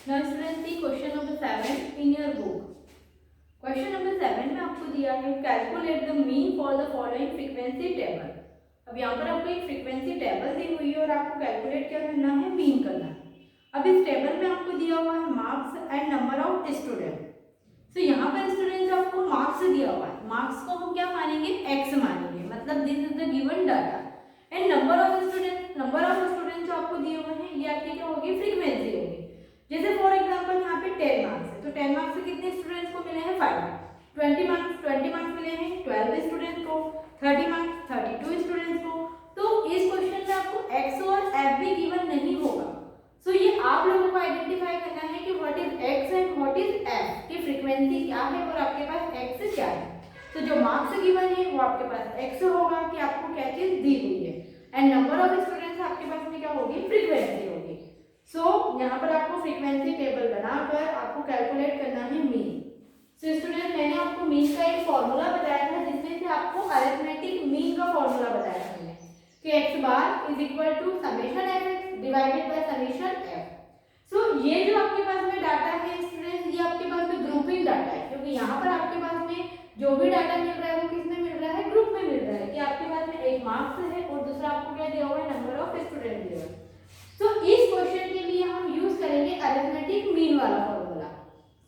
Now students see question number 7 in your book. Question number 7 में आपको दिया है calculate the mean for the following frequency table. अब यहाँ पर आपको एक फ्रीक्वेंसी टेबल दी हुई है और आपको कैलकुलेट क्या करना है, मीन करना है। अब इस टेबल में आपको दिया हुआ है marks and number of student. तो यहाँ पर स्टूडेंट आपको मार्क्स दिया हुआ है, मार्क्स को हम क्या मानेंगे, एक्स मानेंगे, मतलब this is the given data. And number of student जो आपको दिए हुए हैं ये आपकी क्या होगी, फ्रीक्वेंसी होगी। जैसे फॉर एग्जांपल यहाँ पे 10 मार्क्स है, तो 10 मार्क्स से कितने स्टूडेंट्स को मिले हैं, 5। 20 मार्क्स मिले हैं 12 स्टूडेंट्स को, 30 मार्क्स 32 स्टूडेंट्स को। तो इस क्वेश्चन में आपको x और f भी गिवन नहीं होगा। सो ये आप लोगों को आइडेंटिफाई करना है कि what is x and what is f, की फ्रीक्वेंसी क्या है और आपके पास x क्या है। तो जो मार्क्स गिवन है वो आपके पास x होगा कि आपको क्या चीज दी हुई है, एंड नंबर ऑफ स्टूडेंट्स आपके पास में क्या होगी, फ्रीक्वेंसी होगी। सो यहाँ पर आपको फ्रीक्वेंसी टेबल बनाकर आपको कैलकुलेट करना है मीन। सो स्टूडेंट मैंने आपको मीन का एक फॉर्मूला बताया था, जिसमें से आपको अरिथमेटिक मीन का फॉर्मूला बताया था मैंने कि x bar is equal to summation fx divided by summation f। So ये जो आपके पास में डाटा है स्टूडेंट, ये आपके पास में ग्रुपिंग डाटा है, क्योंकि यहाँ पर आपके पास में जो भी डाटा मिल रहा है वो किसमें मिल रहा है, ग्रुप में मिल रहा है। कि आपके पास में एक मार्क्स है और दूसरा आपको क्या दिया हुआ है, नंबर ऑफ स्टूडेंट दिया हुआ है। तो इस क्वेश्चन के लिए हम यूज करेंगे अरिथमेटिक मीन वाला फॉर्मूला।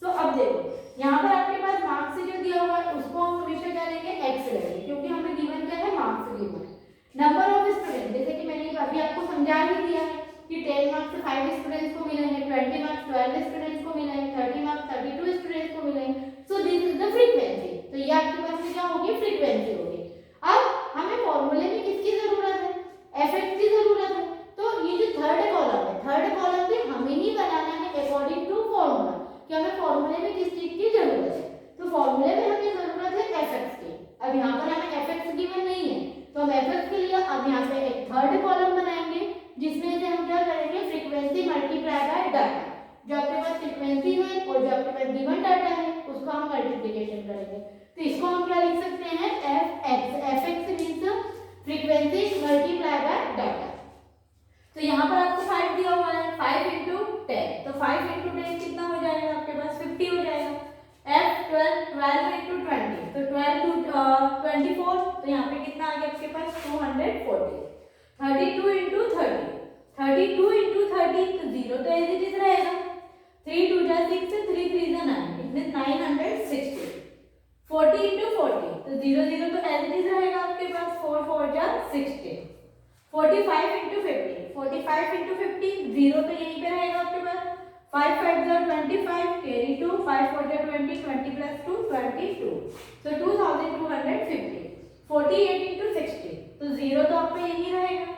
तो अब देखो यहाँ पर आपके पास मार्क्स से जो दिया हुआ है उसको हम हमेशा क्या लेंगे, x लेंगे, क्योंकि हमें गिवन क्या है, मार्क्स गिवन है। नंबर ऑफ स्टूडेंट जैसे कि मैंने अभी आपको समझा ही दिया है कि 10 मार्क्स से 5 स्टूडेंट्स को मिले हैं, 20 मार्क्स 12 स्टूडेंट्स को मिले हैं, 30 मार्क्स 32 स्टूडेंट्स को मिले हैं। सो दिस इज द फ्रीक्वेंसी। तो ये आपके पास में क्या होगी, फ्रीक्वेंसी होगी। अब हमें फॉर्मूले में किसकी जरूरत है, fx की जरूरत है। तो ये जो थर्ड कॉलम है, थर्ड कॉलम भी हमें ही बनाना है अकॉर्डिंग टू फॉर्मूला, कि हमें फॉर्मूले में किस चीज की जरूरत है। तो फॉर्मूले में हमें जरूरत है fx की। अब यहाँ पर हमें fx गिवन नहीं है, तो हम fx के लिए अब यहाँ पे एक थर्ड कॉलम बनाएंगे, जिसमें से हम क्या करेंगे, फ्रीक्वेंसी मल्टीप्लाई बाय डाटा। जो आपके पास फ्रीक्वेंसी है और जो आपके पास गिवन डाटा है उसको हम मल्टीप्लिकेशन करेंगे। तो इसको हम क्या लिख सकते हैं, fx means frequency multiply by data. तो यहाँ पर आपको 5 दिया हुआ है, 5 इंटू 10, तो 5 इंटू 10 कितना हो जाएगा, आपके पास 50 हो जाएगा। f 12 इंटू 20, तो 12 टू 24, तो यहाँ पे कितना आ गया आपके पास, 240। 32 इंटू 30, 32 इंटू 30, तो 0 तो एज इट इज रहेगा। 3 2 जा 6, 3 3 जा 9, इट मींस 960। 40 इंटू 40, तो 0 0 तो एज इट इज रहेगा आपके पास, 4 4 जा 60। 45 इंटू 50, 45 इंटू 50, 0 तो यहीं पे रहेगा आपके पास। 5 5 जा 25, कैरी 2, 5 4 जा 20, 20 प्लस 2 22, तो 2250। 48 इंटू 60, तो 0 तो आपका यहीं रहेगा।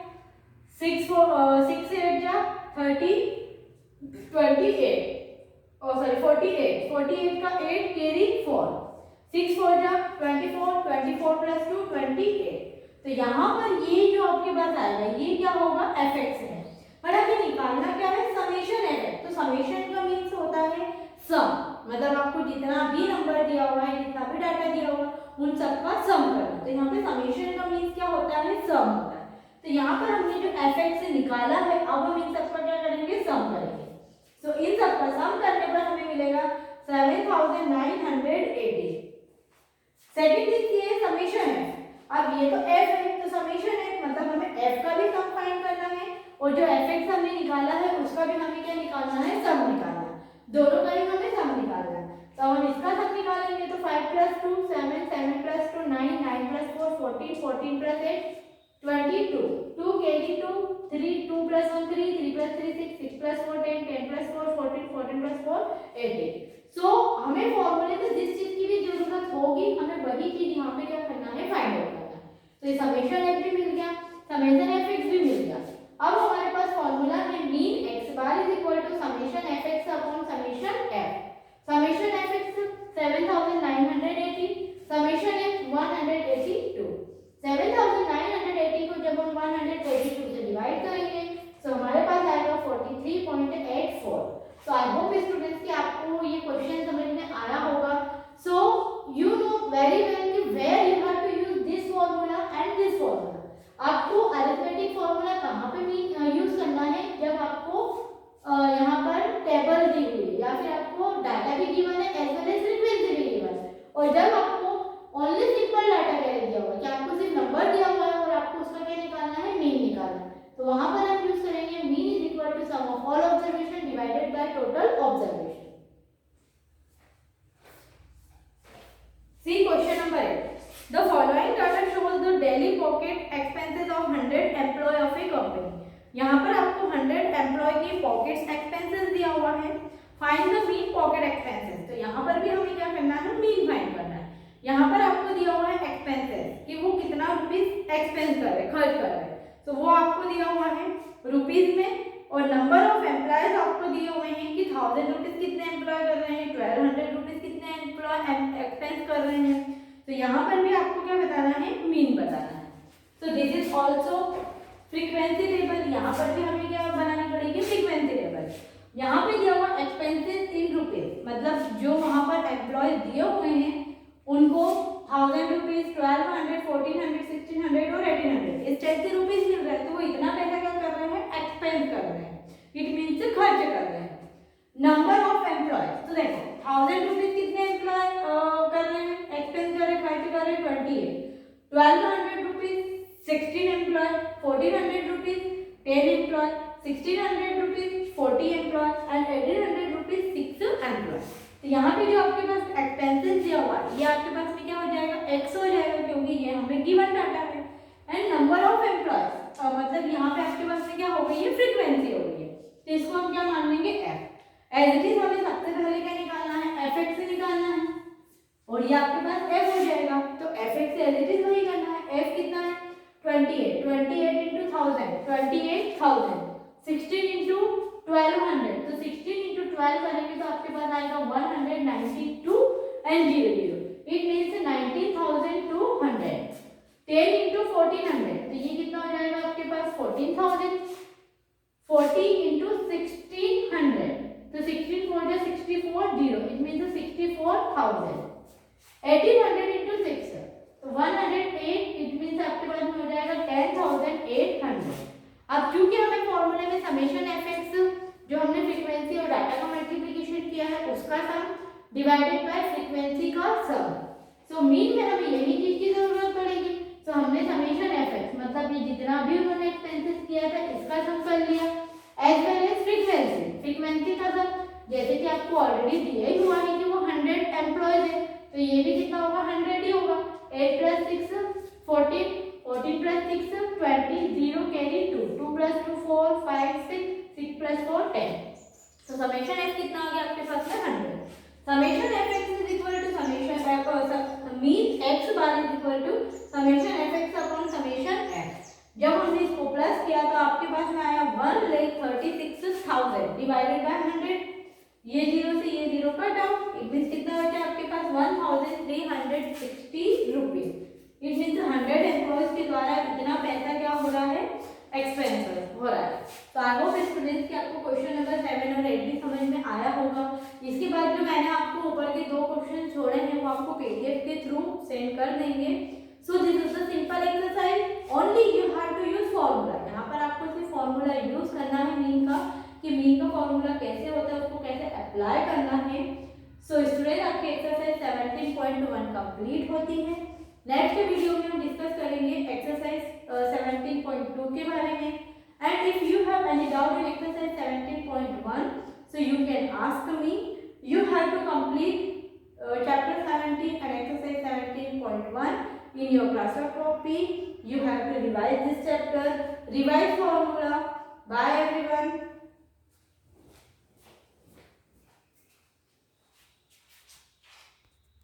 6 8 जा 30, 28, सॉरी 48 का 8 कैरी 4, 6 4 जा 24, 24 प्लस 2 28। तो यहाँ पर ये जो आपके पास आएगा ये क्या होगा, fx है। पर हमें निकालना क्या है, समेशन fx। तो समेशन का मीन्स होता है सम, मतलब आपको जितना भी नंबर दिया हुआ है, जितना भी डाटा दिया हुआ है उन सबका सम करना। तो यहाँ पे समेशन का मीन्स क्या होता है, सम होता है। तो यहाँ पर हमने जो fx से निकाला है, अब हम इन सबका क्या करेंगे, सम करेंगे। तो इन सबका सम करने पर हमें मिलेगा 7980। सेकंड चीज ये समेशन है। अब ये तो f है, तो समेशन है, मतलब हमें f का भी सम फाइंड करना है और जो fx हमने निकाला है उसका भी हमें क्या निकालना है, सम निकालना है। दोनों का ही हमें सम निकालना है। तो हम इसका सम निकालेंगे, तो 5 plus 2 7, 7 plus 2 9, 9 plus 4 14, 14 plus 8 22, 2 carry 2, 3 2 plus 1 3, 3 plus 3 6, 6 plus 4 10, 10 plus 4 14, 14 plus 4 18। सो हमें फॉर्मूले में जिस चीज की भी जरूरत होगी हमें वही चीज यहाँ पे क्या करना है, फाइंड आउट करना है। तो ये समेशन f भी मिल गया, समेशन fx भी मिल गया। अब हमारे पास फॉर्मूला है mean x bar is equal to summation fx upon summation f। Summation fx 7980, summation f 182। 7980 को जब हम 182 से डिवाइड करेंगे तो हमारे पास आएगा 43.84। तो आई होप स्टूडेंट्स कि आपको ये क्वेश्चन समझ में आया होगा। So you know very well कि where you have to use this formula and this formula. आपको अरिथमेटिक फॉर्मूला कहाँ पे यूज करना है, जब आपको यहाँ पर टेबल दी हुई कंपनी। यहाँ पर आपको 100 एम्प्लॉय के पॉकेट्स एक्सपेंसेस दिया हुआ है। Find the mean pocket expenses, तो यहाँ पर भी हमें क्या करना है, मीन फाइंड करना है। यहाँ पर आपको दिया हुआ है एक्सपेंसेस कि वो कितना रुपीज एक्सपेंस कर रहे, खर्च कर रहे हैं, तो वो आपको दिया हुआ है रुपीज में। और नंबर ऑफ एम्प्लॉयज आपको दिए हुए हैं कि 1000 रुपीज कितने एम्प्लॉय कर रहे हैं, 1200 रुपीज कितने एम्प्लॉय एक्सपेंस कर रहे हैं। तो यहाँ पर भी आपको क्या बताना है, मीन बताना है। तो this is also frequency table. यहाँ पर भी हमें क्या बनानी पड़ेगी, फ्रीक्वेंसी टेबल। यहाँ पे दिया हुआ एक्सपेंसेस इन रुपीज, मतलब जो वहाँ पर एम्प्लॉय दिए हुए हैं उनको 1000 रुपीज, 1200, 1400, 1600 और 1800 इस टाइप से रुपीज मिल रहा है, तो वो इतना पैसा क्या कर रहे हैं, एक्सपेंस कर रहे हैं, इट मीन्स खर्च कर रहे हैं। नंबर ऑफ एम्प्लॉय, तो देखो 1000 रुपीज कितने एम्प्लॉय कर रहे हैं, एक्सपेंस कर रहे हैं, खर्च कर रहे हैं 28, 1200 rupees 16 employ, 1400 rupees 10 employ, 1600 rupees 40 employ and 1800 rupees 6 employ. तो यहाँ पे जो आपके पास एक्सपेंसेस दिया हुआ है ये आपके पास में क्या हो जाएगा, एक्स हो जाएगा, क्योंकि ये हमें गिवन डाटा है। एंड नंबर ऑफ एम्प्लॉय, मतलब यहाँ पे आपके पास में क्या हो गई है, फ्रीक्वेंसी हो गई है, तो इसको हम क्या मान लेंगे, एफ। एज इट इज हमें सबसे पहले क्या निकालना है, एफ एक्स से निकालना है, और ये आपके पास एफ हो जाएगा। तो F X as it is वही करना है। एफ कितना है, 28, 28 इंटू 1000, 28,000, 16 इंटू 1200, तो 16 इंटू 12 करेंगे तो आपके पास आएगा 192 एंड 00, इट मीन्स 19,200। 10 इंटू 1400, तो ये कितना हो जाएगा आपके पास 14,000। 40 इंटू 1600, तो 16 4 जा 64 0, इट मीन्स 64,000। 1800 इंटू 6, तो 108, इट मीन्स आपके पास में हो जाएगा 10,800। अब चूंकि हमें फॉर्मूले में समेशन एफ एक्स जो हमने फ्रीक्वेंसी और डाटा का मल्टीप्लिकेशन किया है उसका सम डिवाइडेड बाय फ्रीक्वेंसी का सम, सो मीन में हमें यही चीज की जरूरत पड़ेगी। तो हमने समेशन एफ एक्स मतलब ये जितना भी उन्होंने एक्सपेंसेस किया था इसका सम कर लिया, एज वेल एज फ्रीक्वेंसी का सम, जैसे कि आपको ऑलरेडी दिया ही हुआ है कि वो 100 एम्प्लॉयज है, तो ये भी कितना होगा, 100 ही होगा। 8 + 6 14, 14 + 6 20, 0 कैरी 2, 2 + 2 4, 5 6, 6 + 4 10, तो समेशन एफ कितना आ गया आपके पास में 100। Summation F X is equal to summation F mean X bar is equal to summation F X upon summation F. जब हमने इसको प्लस किया तो आपके पास में आया 1,36,000 डिवाइडेड बाय 100, ये 0 से ये 0 कट आउट, इट मींस कितना बचा आपके पास 1,360 रुपीज। इट मींस 100 एम्प्लॉयज के द्वारा इतना पैसा क्या हो रहा है, एक्सपेंस हो रहा है। तो आई होप स्टूडेंट्स कि आपको क्वेश्चन नंबर 7 और 8 भी समझ में आया होगा। इसके बाद जो मैंने आपको ऊपर के 2 क्वेश्चन छोड़े हैं वो आपको पीडीएफ के थ्रू सेंड कर देंगे। So this is the simple exercise, only you have to use formula. यहाँ पर आपको सिर्फ फॉर्मूला यूज करना है मीन का, कि मीन का फॉर्मूला कैसे होता है उसको कैसे अप्लाई करना है। सो स्टूडेंट आपकी एक्सरसाइज 17.1 कंप्लीट होती है। नेक्स्ट वीडियो में हम डिस्कस करेंगे एक्सरसाइज 17.2 के बारे में। And if you have any doubt in exercise 17.1 so you can ask me. You have to complete chapter 17 and exercise 17.1 in your class of copy. You have to revise this chapter, revise formula,